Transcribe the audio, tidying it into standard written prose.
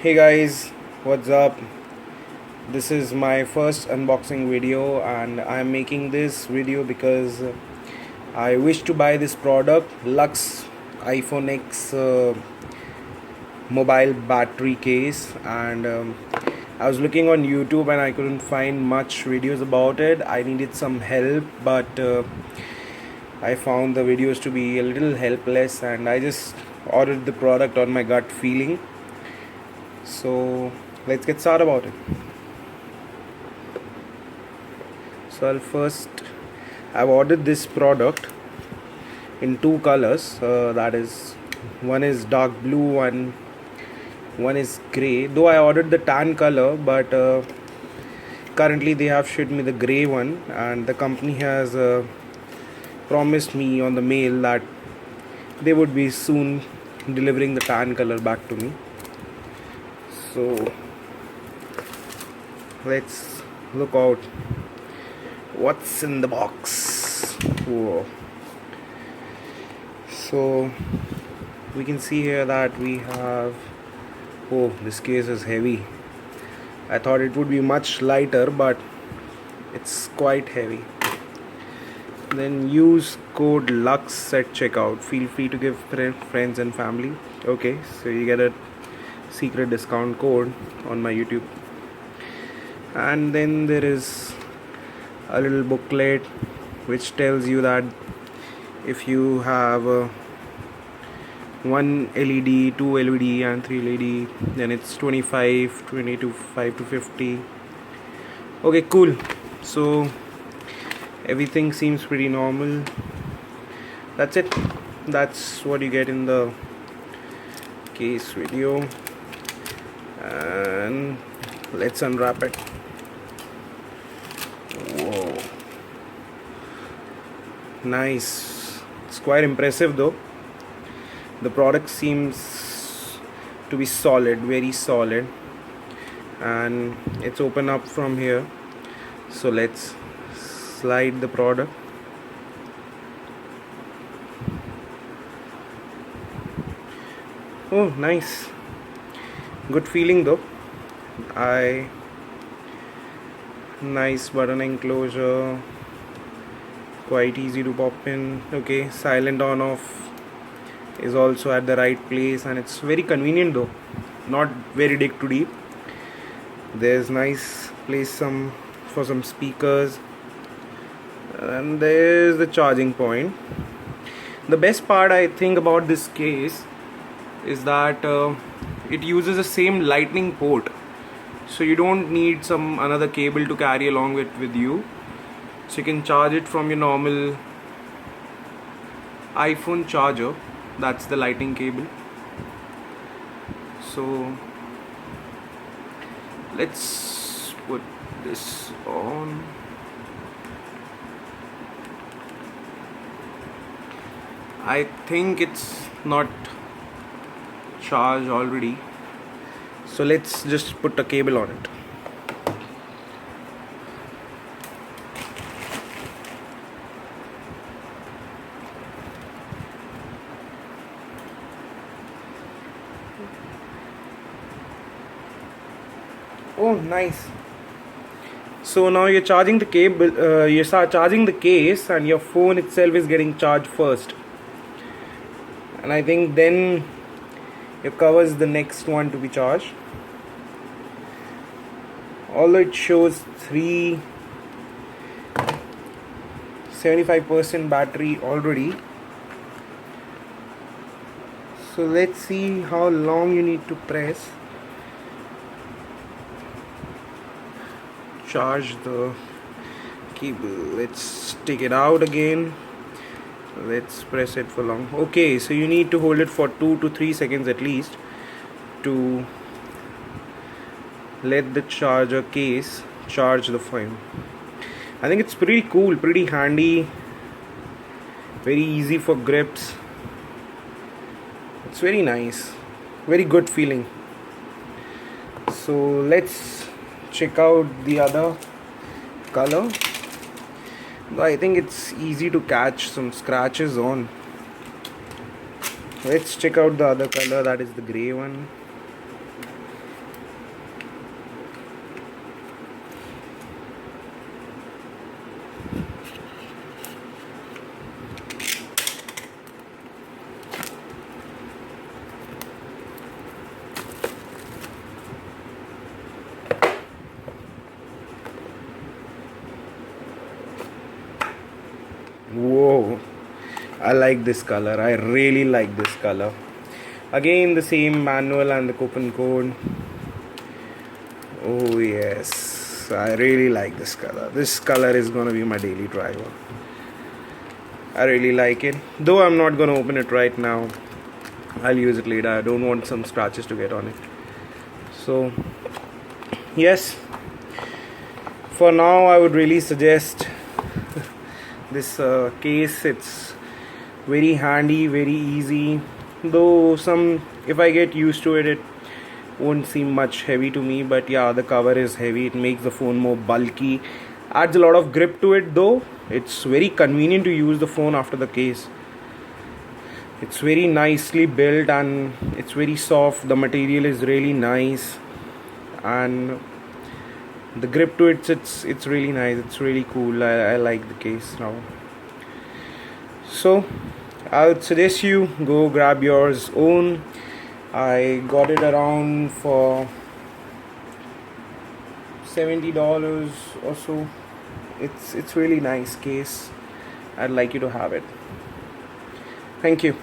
Hey guys, what's up? This is my first unboxing video, and I'm making this video because I wish to buy this product, LUX iPhone X mobile battery case. And I was looking on YouTube and I couldn't find much videos about it. I needed some help, but I found the videos to be a little helpless, and I just ordered the product on my gut feeling. So let's get started about it. So I've ordered this product in two colors. That is, one is dark blue and one is grey. Though I ordered the tan color, but currently they have shipped me the grey one, and the company has promised me on the mail that they would be soon delivering the tan color back to me. So let's look out what's in the box. Whoa. So we can see here that we have, oh, this case is heavy. I thought it would be much lighter, but it's quite heavy. Then use code LUX at checkout. Feel free to give friends and family. Okay, so you get a secret discount code on my YouTube. And then there is a little booklet which tells you that if you have one LED, two LED and three LED, then it's 25 to 50. Okay, cool. So everything seems pretty normal. That's it. That's what you get in the case video. And let's unwrap it. Whoa, nice. It's quite impressive though. The product seems to be solid, very solid, and it's open up from here. So let's slide the product. Oh, nice. Good feeling though. Nice button enclosure, quite easy to pop in. Okay, silent on off is also at the right place, and it's very convenient though, not very big to deep. There's nice place for some speakers, and there's the charging point. The best part I think about this case is that it uses the same lightning port, so you don't need some another cable to carry along with you. So you can charge it from your normal iPhone charger. That's the lightning cable. So let's put this on. I think it's not charged already, so let's just put a cable on it. Oh, nice. So now you're charging the cable, you start charging the case, and your phone itself is getting charged first, and I think then it covers the next one to be charged. Although it shows 75% battery already. So let's see how long you need to press. Charge the cable. Let's take it out again. Let's press it for long. Okay, so you need to hold it for 2 to 3 seconds at least to let the charger case charge the phone. I think it's pretty cool, pretty handy, very easy for grips. It's very nice, very good feeling. So let's check out the other color. I think it's easy to catch some scratches on. Let's check out the other color, that is the grey one. I like this color. I really like this color. Again, the same manual and the coupon code. Oh yes, I really like this color. This color is gonna be my daily driver. I really like it. Though I'm not gonna open it right now. I'll use it later. I don't want some scratches to get on it. So yes, for now I would really suggest this case. It's very handy, very easy. Though if I get used to it, it won't seem much heavy to me. But yeah, the cover is heavy. It makes the phone more bulky. Adds a lot of grip to it though. It's very convenient to use the phone after the case. It's very nicely built and it's very soft. The material is really nice, and the grip to it's really nice. It's really cool. I like the case now. So I would suggest you go grab yours own. I got it around for $70 or so. It's really nice case. I'd like you to have it. Thank you.